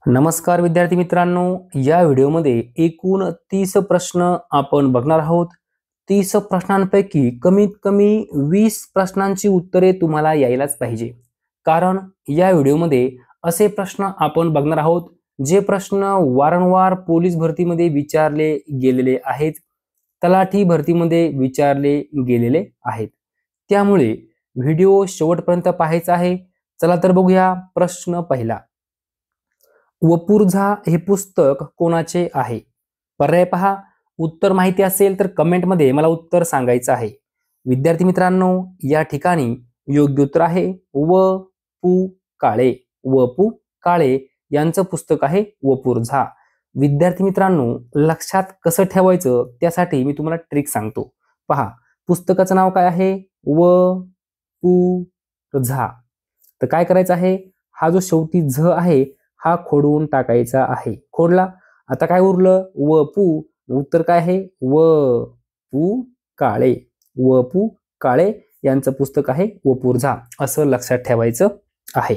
नमस्कार विद्यार्थी मित्रांनो, या व्हिडिओमध्ये एकूण 30 प्रश्न आपण बघणार आहोत. 30 प्रश्नांपैकी कमीत कमी 20 प्रश्नांची उत्तरे तुम्हाला यायलाच पाहिजे. कारण या व्हिडिओमध्ये असे प्रश्न आपण बघणार आहोत जे प्रश्न वारंवार पोलीस भरतीमध्ये विचारले गेलेले आहेत, तलाठी भरतीमध्ये विचारले गेलेले आहेत. त्यामुळे व्हिडिओ शेवटपर्यंत पाहायचा आहे. चला तर बघूया प्रश्न पहिला. वपुर्झा हे पुस्तक कोणाचे आहे? पर्याय पहा. उत्तर माहिती असेल तर कमेंटमध्ये मला उत्तर सांगायचं आहे. विद्यार्थी मित्रांनो, या ठिकाणी योग्य उत्तर आहे व पु काळे. व पु काळे यांचं पुस्तक आहे वपुर्झा. विद्यार्थी मित्रांनो, लक्षात कसं ठेवायचं त्यासाठी मी तुम्हाला ट्रिक सांगतो. पहा, पुस्तकाचं नाव काय आहे? व पु झा. तर काय करायचं आहे, हा जो शेवटी झ आहे हा खोडून टाकायचा आहे. खोडला. आता काय उरलं? व पु. उत्तर काय आहे? व पु काळे. व पु काळे यांचं पुस्तक आहे वपुर्झा, असं लक्षात ठेवायचं आहे.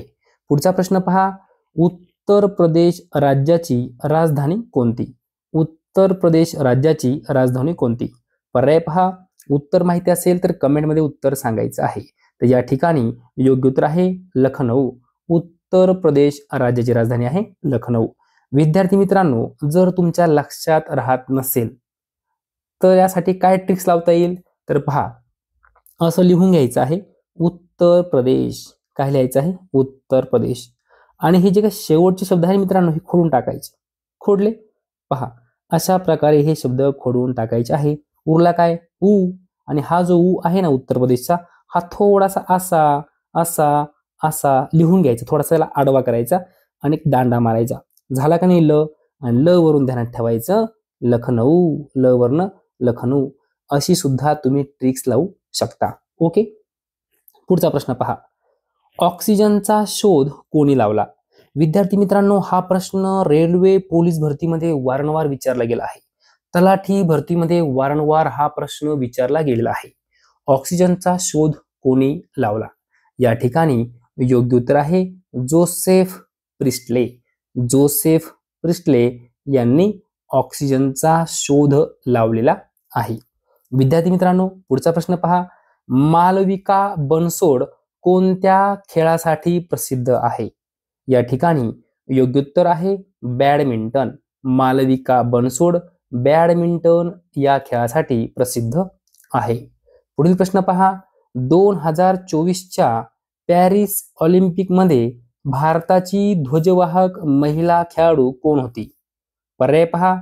पुढचा प्रश्न पहा. उत्तर प्रदेश राज्याची राजधानी कोणती? उत्तर प्रदेश राज्याची राजधानी कोणती? पर्याय पहा. उत्तर माहिती असेल तर कमेंटमध्ये उत्तर सांगायचं आहे. तर या ठिकाणी योग्य उत्तर आहे लखनौ. उत्तर प्रदेश राज्याची राजधानी आहे लखनौ. विद्यार्थी मित्रांनो, जर तुमच्या लक्षात राहत नसेल तर यासाठी काय ट्रिक्स लावता येईल तर पहा, असं लिहून घ्यायचं आहे उत्तर प्रदेश. काय लिहायचं आहे? उत्तर प्रदेश. आणि हे जे काही शेवटचे शब्द आहे मित्रांनो, हे खोडून टाकायचे. खोडले. पहा, अशा प्रकारे हे शब्द खोडून टाकायचे आहे. उरला काय? उ. आणि हा जो उ आहे ना उत्तर प्रदेशचा, हा थोडासा असा असा असा लिहून घ्यायचा. थोडासा याला आडवा करायचा आणि एक दांडा मारायचा. झाला का नाही? ल. आणि ल वरून ध्यानात ठेवायचं लखनौ. ल वर्ण लखनौ. अशी सुद्धा तुम्ही ट्रिक्स लावू शकता. ओके. पुढचा प्रश्न पहा. ऑक्सिजनचा शोध कोणी लावला? विद्यार्थी मित्रांनो, हा प्रश्न रेल्वे पोलीस भरतीमध्ये वारंवार विचारला गेला आहे. तलाठी भरतीमध्ये वारंवार हा प्रश्न विचारला गेलेला आहे. ऑक्सिजनचा शोध कोणी लावला? या ठिकाणी योग्य उत्तर आहे जोसेफ प्रिस्टले. जोसेफ प्रिस्टले यांनी ऑक्सिजनचा शोध लावलेला आहे. विद्यार्थी मित्रांनो, पुढचा प्रश्न पहा. मालविका बनसोड कोणत्या खेळासाठी प्रसिद्ध आहे? या ठिकाणी योग्य उत्तर आहे बॅडमिंटन. मालविका बनसोड बॅडमिंटन या खेळासाठी प्रसिद्ध आहे. पुढील प्रश्न पहा. 2024च्या पॅरिस ऑलिम्पिकमध्ये भारताची ध्वजवाहक महिला खेळाडू कोण होती? पर्याय पहा.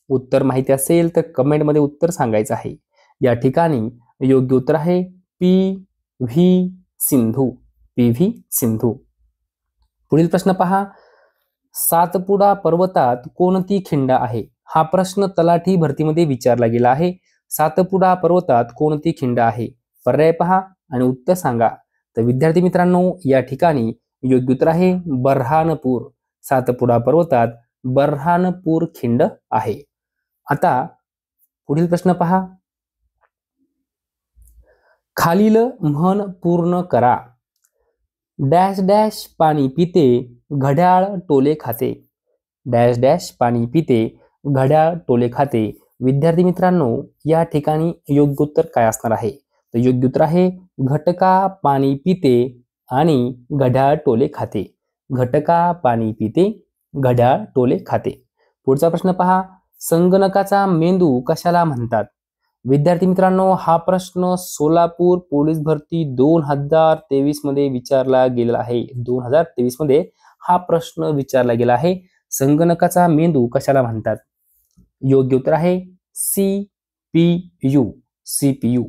उत्तर माहिती असेल तर कमेंटमध्ये उत्तर सांगायचं आहे. या ठिकाणी योग्य उत्तर आहे P V Sindhu. P V Sindhu. पुढील प्रश्न पहा. सातपुडा पर्वतात कोणती खिंड आहे? हा प्रश्न तलाठी भरतीमध्ये विचारला गेला आहे. सातपुडा पर्वतात कोणती खिंड आहे? पर्याय पहा आणि उत्तर सांगा. तर विद्यार्थी मित्रांनो, या ठिकाणी योग्य उत्तर आहे बऱ्हाणपूर. सातपुडा पर्वतात बऱ्हाणपूर खिंड आहे. आता पुढील प्रश्न पहा. खालील म्हण पूर्ण करा. डॅश डॅश पाणी पिते, घड्याळ टोले खाते. डॅश डॅश पाणी पिते, घड्याळ टोले खाते. विद्यार्थी मित्रांनो, या ठिकाणी योग्य उत्तर काय असणार आहे? तर योग्य उत्तर आहे घटका पाणी पिते आणि घड्याळ टोले खाते. घटका पाणी पिते, घड्याळ टोले खाते. पुढचा प्रश्न पहा. संगणकाचा मेंदू कशाला म्हणतात? विद्यार्थी मित्रांनो, हा प्रश्न सोलापूर पोलीस भरती 2023 मध्ये विचारला गेलेला आहे. 2023 मध्ये हा प्रश्न विचारला गेला आहे. संगणकाचा मेंदू कशाला म्हणतात? योग्य उत्तर आहे CPU. CPU.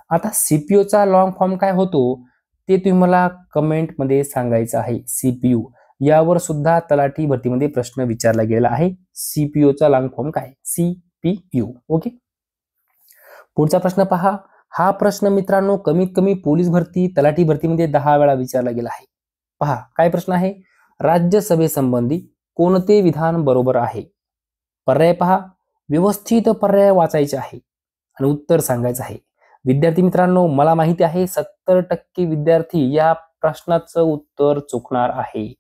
आता CPUचा लॉंग फॉर्म काय होतो ते तुम्ही मला कमेंटमध्ये सांगायचं आहे. CPU यावर सुद्धा तलाठी भरतीमध्ये प्रश्न विचारला गेला आहे. CPUचा लॉंग फॉर्म काय? CPU. ओके. पुढचा प्रश्न पहा. हा प्रश्न मित्रांनो कमीत कमी पोलीस भरती तलाठी भरतीमध्ये 10 वेळा विचारला गेला आहे. पहा काय प्रश्न आहे. राज्यसभेसंबंधी कोणते विधान बरोबर आहे? पर्याय पहा. व्यवस्थित पर्याय वाचायचे आहे आणि उत्तर सांगायचं आहे. विद्यार्थी मित्रांनो, मला माहिती आहे 70% विद्यार्थी या प्रश्नाचं उत्तर चुकणार आहे.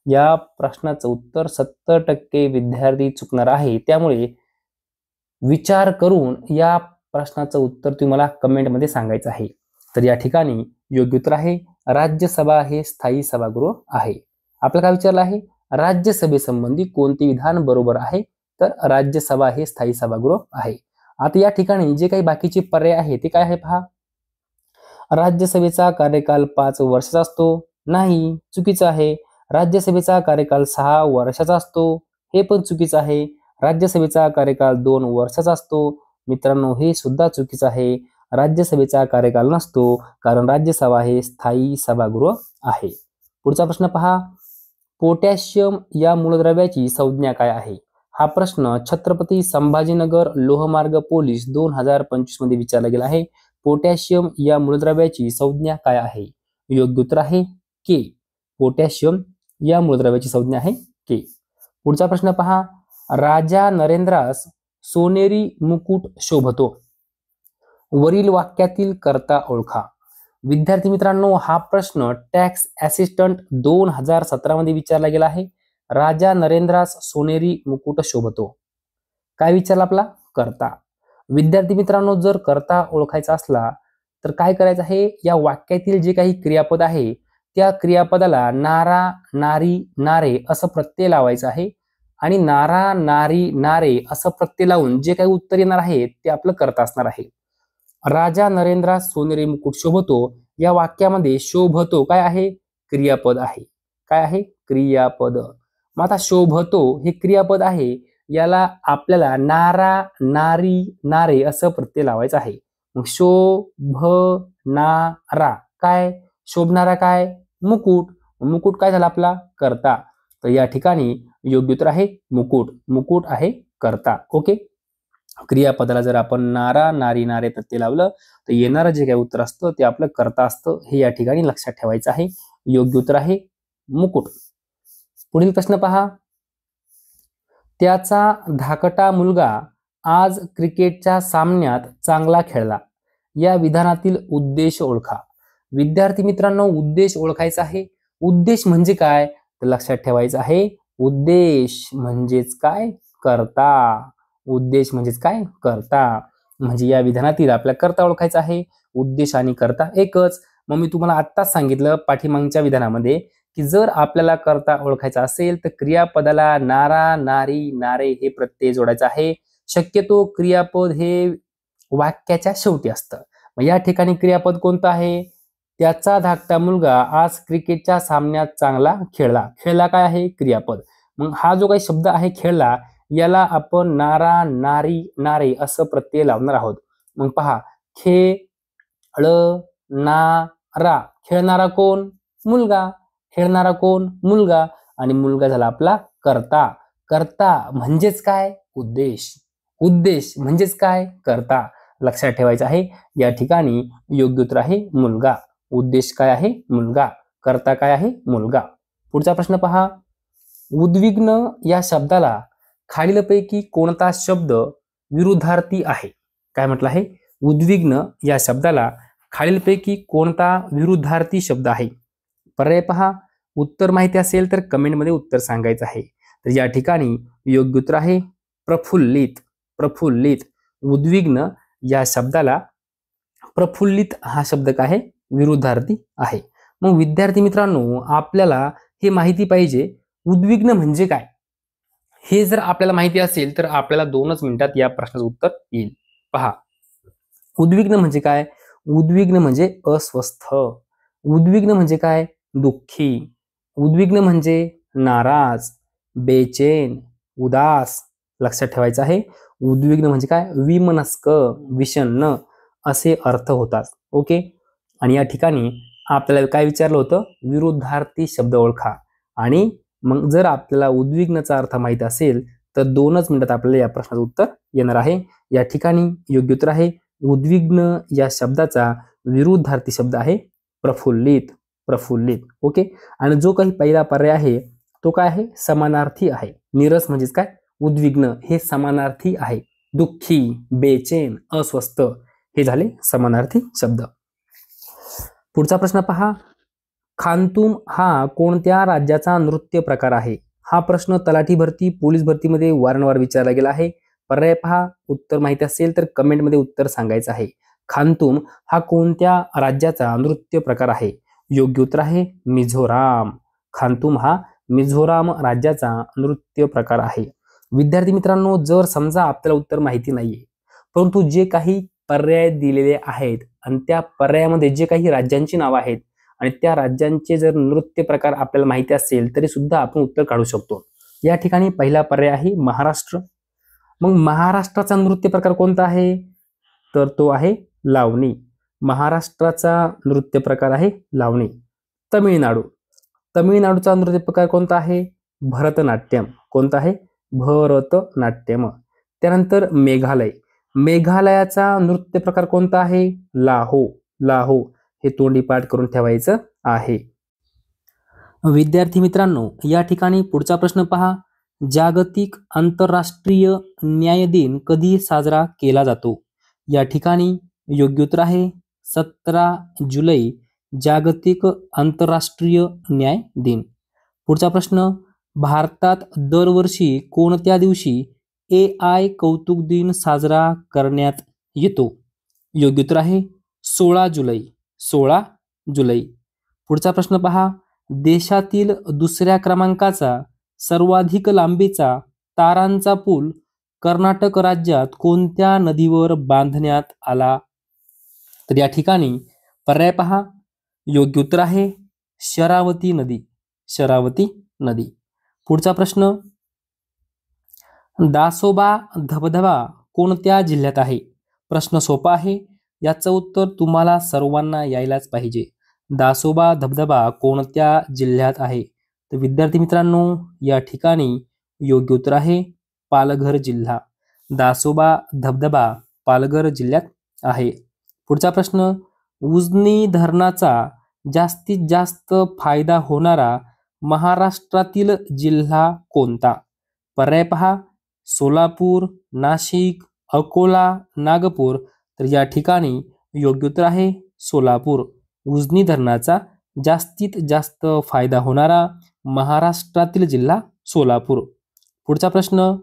या प्रश्नाचं उत्तर 70% विद्यार्थी चुकणार आहे. त्यामुळे विचार करून या प्रश्नाचं उत्तर तुम्हाला कमेंटमध्ये सांगायचं आहे. तर या ठिकाणी योग्य उत्तर आहे राज्यसभा हे स्थायी सभागृह आहे. आपल्याला काय विचारलं आहे, राज्यसभेसंबंधी कोणते विधान बरोबर आहे, तर राज्यसभा हे स्थायी सभागृह आहे. आता या ठिकाणी जे काही बाकीचे पर्याय आहे ते काय आहे पहा. राज्यसभेचा कार्यकाल 5 वर्षाचा असतो, नाही, चुकीचं आहे. राज्यसभेचा कार्यकाल 6 वर्षाचा असतो, हे पण चुकीचं आहे. राज्यसभेचा कार्यकाल 2 वर्षाचा असतो, मित्रांनो हे सुद्धा चुकीचं आहे. राज्यसभेचा कार्यकाल नसतो, कारण राज्यसभा हे स्थायी सभागृह आहे. पुढचा प्रश्न पहा, पोटॅशियम या मूलद्रव्याची संज्ञा काय आहे. हा प्रश्न छत्रपती संभाजीनगर लोहमार्ग पोलीस 2025 मध्ये विचारला गेला आहे. पोटॅशियम या मूलद्रव्याची संज्ञा काय आहे. योग्य उत्तर आहे के. पोटॅशियम या मूलद्रव्याची संज्ञा आहे के. पुढचा प्रश्न पहा, राजा नरेंद्रास सोनेरी मुकुट शोभतो. वरील वाक्यातील कर्ता ओळखा. विद्यार्थी मित्रांनो हा प्रश्न टॅक्स असिस्टंट 2017 मध्ये विचारला गेला आहे. राजा नरेंद्रास सोनेरी मुकुट शोभतो. काय विचारला आपला, कर्ता. विद्यार्थी मित्रांनो जर कर्ता ओळखायचा असला तर काय करायचं आहे, या वाक्यातील जे काही क्रियापद आहे त्या क्रियापदाला नारा, नारी, नारे असं प्रत्यय लावायचं आहे आणि नारा, नारी, नारे असं प्रत्यय लावून जे काही उत्तर येणार आहे ते आपलं कर्ता असणार आहे. राजा नरेंद्रास सोनेरी मुकुट शोभतो या वाक्यामध्ये शोभतो काय आहे, क्रियापद आहे. काय आहे, क्रियापद. मग आता शोभतो हे क्रियापद आहे, याला आपल्याला नारा, नारी, नारे असं प्रत्यय लावायचं आहे. मग शोभनारा काय, शोभणारा काय, मुकुट. मुकुट काय झाला आपला, कर्ता. तर या ठिकाणी योग्य उत्तर आहे मुकुट. मुकुट आहे कर्ता. ओके. क्रियापदाला जर आपण नारा, नारी, नारे प्रत्यय लावलं तर येणारं जे काही उत्तर असतं ते आपलं कर्ता असतं, हे या ठिकाणी लक्षात ठेवायचं आहे. योग्य उत्तर आहे मुकुट. पुढील प्रश्न पहा, त्याचा धाकटा मुलगा आज क्रिकेटच्या सामन्यात चांगला खेळला. या विधानातील उद्देश ओळखा. विद्यार्थी मित्रांनो उद्देश ओळखायचा आहे. उद्देश म्हणजे काय तर लक्षात ठेवायचं आहे, उद्देश म्हणजेच काय, कर्ता. उद्देश म्हणजेच काय, कर्ता. म्हणजे या विधानातील आपल्या कर्ता ओळखायचा आहे. उद्देश आणि कर्ता एकच. मग मी तुम्हाला आत्ताच सांगितलं पाठीमागच्या विधानामध्ये की जर आपल्याला कर्ता ओळखायचा असेल तर क्रियापदाला नारा, नारी, नारे हे प्रत्यय जोडायचं आहे. शक्यतो क्रियापद हे वाक्याच्या शेवटी असतं. मग या ठिकाणी क्रियापद कोणतं आहे, त्याचा धाकटा मुलगा आज क्रिकेटच्या सामन्यात चांगला खेळला. खेळला काय आहे, क्रियापद. मग हा जो काही शब्द आहे खेळला, याला आपण नारा, नारी, नारे असं प्रत्यय लावणार आहोत. मग पहा, खेळणारा, खेळणारा कोण, मुलगा. खेळणारा कोण, मुलगा. आणि मुलगा झाला आपला कर्ता. कर्ता म्हणजेच काय, उद्देश. उद्देश म्हणजेच काय, कर्ता. लक्षात ठेवायचं आहे. या ठिकाणी योग्य उत्तर आहे मुलगा. उद्देश काय आहे, मुलगा. कर्ता काय आहे, मुलगा. पुढचा प्रश्न पहा, उद्विग्न या शब्दाला खालीलपैकी कोणता शब्द विरुद्धार्थी आहे. काय म्हटलं आहे, उद्विग्न या शब्दाला खालीलपैकी कोणता विरुद्धार्थी शब्द आहे. पर्याय पहा. उत्तर माहिती असेल तर कमेंटमध्ये उत्तर सांगायचं आहे. तर या ठिकाणी योग्य उत्तर आहे प्रफुल्लित. प्रफुल्लित. उद्विग्न या शब्दाला प्रफुल्लित हा शब्द काय आहे, विरुद्धार्थी आहे. मग विद्यार्थी मित्रांनो आपल्याला हे माहिती पाहिजे उद्विग्न म्हणजे काय. हे जर आपल्याला माहिती असेल तर आपल्याला 2च मिनिटात या प्रश्नाचं उत्तर येईल. पहा, उद्विग्न म्हणजे काय. उद्विग्न म्हणजे अस्वस्थ. उद्विग्न म्हणजे काय, दुःखी. उद्विग्न म्हणजे नाराज, बेचैन, उदास. लक्षात ठेवायचं आहे. उद्विग्न म्हणजे काय, विमनस्क, विषण्ण असे अर्थ होतात. ओके. आणि या ठिकाणी आपल्याला काय विचारलं होतं, विरुद्धार्थी शब्द ओळखा. आणि मग जर आपल्याला उद्विग्नचा अर्थ माहित असेल तर 2च मिनिटात आपल्याला या प्रश्नाचं उत्तर येणार आहे. या ठिकाणी योग्य उत्तर आहे उद्विग्न या शब्दाचा विरुद्धार्थी शब्द आहे प्रफुल्लित. प्रफुल्लित. ओके. आणि जो काही पहिला पर्याय आहे तो काय आहे, समानार्थी आहे. नीरस म्हणजेच काय, उद्विग्न हे समानार्थी आहे. दुःखी, बेचैन, अस्वस्थ हे झाले समानार्थी शब्द. पुढचा प्रश्न पहा, खानतुम हा कोणत्या राज्याचा नृत्य प्रकार आहे? हा प्रश्न तलाठी भरती, पोलीस भरतीमध्ये वारंवार विचारला गेला आहे. पर्याय पहा. उत्तर माहिती असेल तर कमेंटमध्ये उत्तर सांगायचं आहे. खानतुम हा कोणत्या राज्याचा नृत्य प्रकार आहे? योग्य उत्तर आहे मिझोराम. खानतुम हा मिझोराम राज्याचा नृत्य प्रकार आहे. विद्यार्थी मित्रांनो, जर समजा आपल्याला उत्तर माहिती नाहीये, परंतु जे काही पर्याय दिलेले आहेत आणि त्या पर्यायामध्ये जे काही राज्यांची नावं आहेत आणि त्या राज्यांचे जर नृत्य प्रकार आपल्याला माहिती असेल तरी सुद्धा आपण उत्तर काढू शकतो. या ठिकाणी पहिला पर्याय आहे महाराष्ट्र. मग महाराष्ट्राचा नृत्य प्रकार कोणता आहे? तर तो आहे लावणी. महाराष्ट्राचा नृत्य प्रकार आहे लावणी. तमिळनाडू. तमिळनाडूचा नृत्य प्रकार कोणता आहे? भरतनाट्यम. कोणता आहे? भरतनाट्यम. त्यानंतर मेघालय. मेघालयाचा नृत्य प्रकार कोणता आहे? लाहो. लाहो. हे तोंडी पाठ करून ठेवायचं आहे. विद्यार्थी मित्रांनो, या ठिकाणी पुढचा प्रश्न पहा. जागतिक आंतरराष्ट्रीय न्याय दिन कधी साजरा केला जातो? या ठिकाणी योग्य उत्तर आहे 17 जुलै, जागतिक आंतरराष्ट्रीय न्याय दिन. पुढचा प्रश्न. भारतात दरवर्षी कोणत्या दिवशी AI कौतुक दिन साजरा करण्यात येतो? योग्य उत्तर आहे 16 जुलै. 16 जुलै. पुढचा प्रश्न पहा. देशातील दुसऱ्या क्रमांकाचा सर्वाधिक लांबीचा तारांचा पूल कर्नाटक राज्यात कोणत्या नदीवर बांधण्यात आला? तर या ठिकाणी पर्याय पहा. योग्य उत्तर आहे शरावती नदी. शरावती नदी. पुढचा प्रश्न. दासोबा धबधबा कोणत्या जिल्ह्यात आहे? प्रश्न सोपा आहे, याचं उत्तर तुम्हाला सर्वांना यायलाच पाहिजे. दासोबा धबधबा कोणत्या जिल्ह्यात आहे? तर विद्यार्थी मित्रांनो, या ठिकाणी योग्य उत्तर आहे पालघर जिल्हा. दासोबा धबधबा पालघर जिल्ह्यात आहे. पुढचा प्रश्न. उजनी धरणाचा जास्तीत जास्त फायदा होणारा महाराष्ट्रातील जिल्हा कोणता? पर्याय पहा. सोलापूर, नाशिक, अकोला, नागपूर. तर या ठिकाणी योग्य उत्तर आहे सोलापूर. उजनी धरणाचा जास्तीत जास्त फायदा होणारा महाराष्ट्रातील जिल्हा सोलापूर. पुढचा प्रश्न.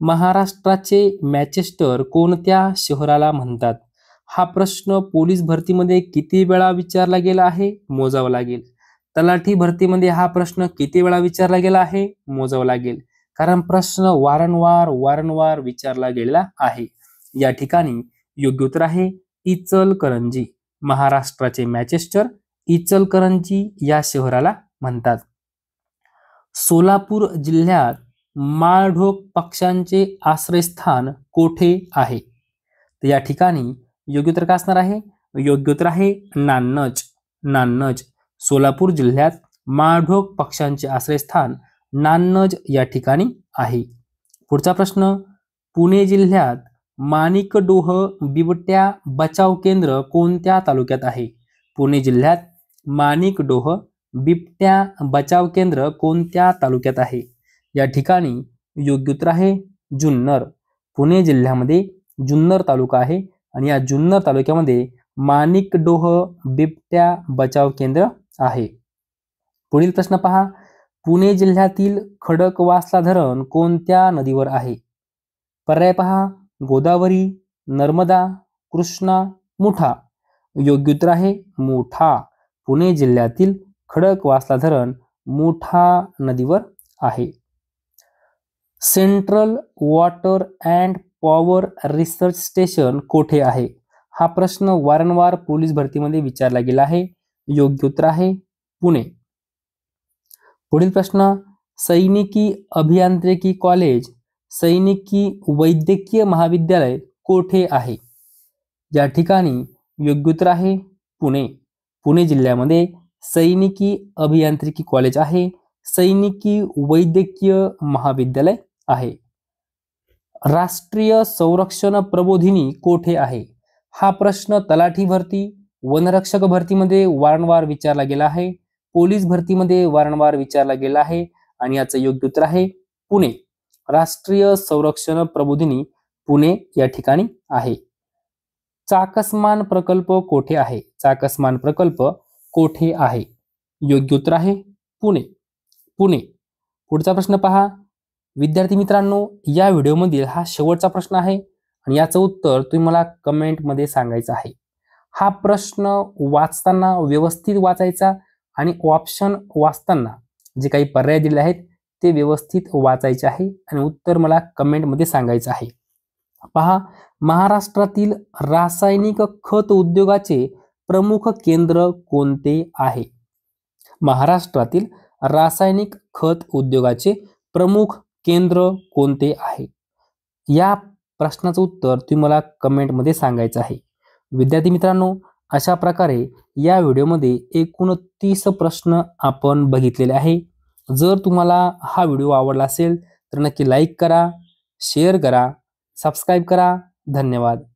महाराष्ट्राचे मॅचेस्टर कोणत्या शहराला म्हणतात? हा प्रश्न पोलीस भरतीमध्ये किती वेळा विचारला गेला आहे? मोजावा लागेल. तलाठी भरतीमध्ये हा प्रश्न किती वेळा विचारला गेला आहे? मोजावा लागेल, कारण प्रश्न वारंवार विचारला गेलेला आहे. या ठिकाणी योग्य उत्तर आहे इचलकरंजी. महाराष्ट्राचे मॅचेस्टर इचलकरंजी या शहराला म्हणतात. सोलापूर जिल्ह्यात माळढोक पक्ष्यांचे आश्रयस्थान कोठे आहे? तर या ठिकाणी योग्य उत्तर काय असणार आहे? योग्य उत्तर आहे नान्नज. नान्नज. सोलापूर जिल्ह्यात माळढोक पक्ष्यांचे आश्रयस्थान नान्नज या ठिकाणी आहे. पुढचा प्रश्न. पुणे जिल्ह्यात माणिकडोह बिबट्या बचाव केंद्र कोणत्या तालुक्यात आहे? पुणे जिल्ह्यात माणिकडोह बिबट्या बचाव केंद्र कोणत्या तालुक्यात आहे? या ठिकाणी योग्य उत्तर आहे जुन्नर. पुणे जिल्ह्यामध्ये जुन्नर तालुका आहे आणि या जुन्नर तालुक्यामध्ये माणिकडोह बिबट्या बचाव केंद्र आहे. पुढील प्रश्न पहा. पुणे जिल्ह्यातील खडकवासला धरण कोणत्या नदीवर आहे? पर्याय पहा. गोदावरी, नर्मदा, कृष्णा, मुठा. योग्य उत्तर आहे मुठा. पुणे जिल्ह्यातील खडकवासला धरण मुठा नदीवर आहे. Central water and power research station कोठे आहे? हा प्रश्न वारंवार पोलीस भरतीमध्ये विचारला गेला आहे. योग्य उत्तर आहे पुणे. पुढील प्रश्न. सैनिकी अभियांत्रिकी कॉलेज, सैनिकी वैद्यकीय महाविद्यालय कोठे आहे? या ठिकाणी योग्य उत्तर आहे पुणे. पुणे जिल्ह्यामध्ये सैनिकी अभियांत्रिकी कॉलेज आहे. सैनिकी वैद्यकीय महाविद्यालय आहे. राष्ट्रीय संरक्षण प्रबोधिनी कोठे आहे? हा प्रश्न तलाठी भरती, वनरक्षक भरतीमध्ये वारंवार विचारला गेला आहे. पोलीस भरतीमध्ये वारंवार विचारला गेला आहे आणि याचं योग्य उत्तर आहे पुणे. राष्ट्रीय संरक्षण प्रबोधिनी पुणे या ठिकाणी आहे. चाकसमान प्रकल्प कोठे आहे? चाकसमान प्रकल्प कोठे आहे? योग्य उत्तर आहे पुणे. पुणे. पुढचा प्रश्न पहा. विद्यार्थी मित्रांनो, या व्हिडिओमधील हा शेवटचा प्रश्न आहे आणि याचं उत्तर तुम्ही मला कमेंटमध्ये सांगायचं आहे. हा प्रश्न वाचताना व्यवस्थित वाचायचा आणि ऑप्शन वाचताना जे काही पर्याय दिले आहेत ते व्यवस्थित वाचायचे आहे आणि उत्तर मला कमेंटमध्ये सांगायचं आहे. पहा, महाराष्ट्रातील रासायनिक खत उद्योगाचे प्रमुख केंद्र कोणते आहे? महाराष्ट्रातील रासायनिक खत उद्योगाचे प्रमुख केंद्र कोणते आहे? या प्रश्नाचं उत्तर तुम्ही मला कमेंटमध्ये सांगायचं आहे. विद्यार्थी मित्रांनो, अशा प्रकारे या व्हिडिओमध्ये एकूण 30 प्रश्न आपण बघितलेले आहे. जर तुम्हाला हा व्हिडिओ आवडला असेल तर नक्की लाईक करा, शेअर करा, सबस्क्राईब करा. धन्यवाद.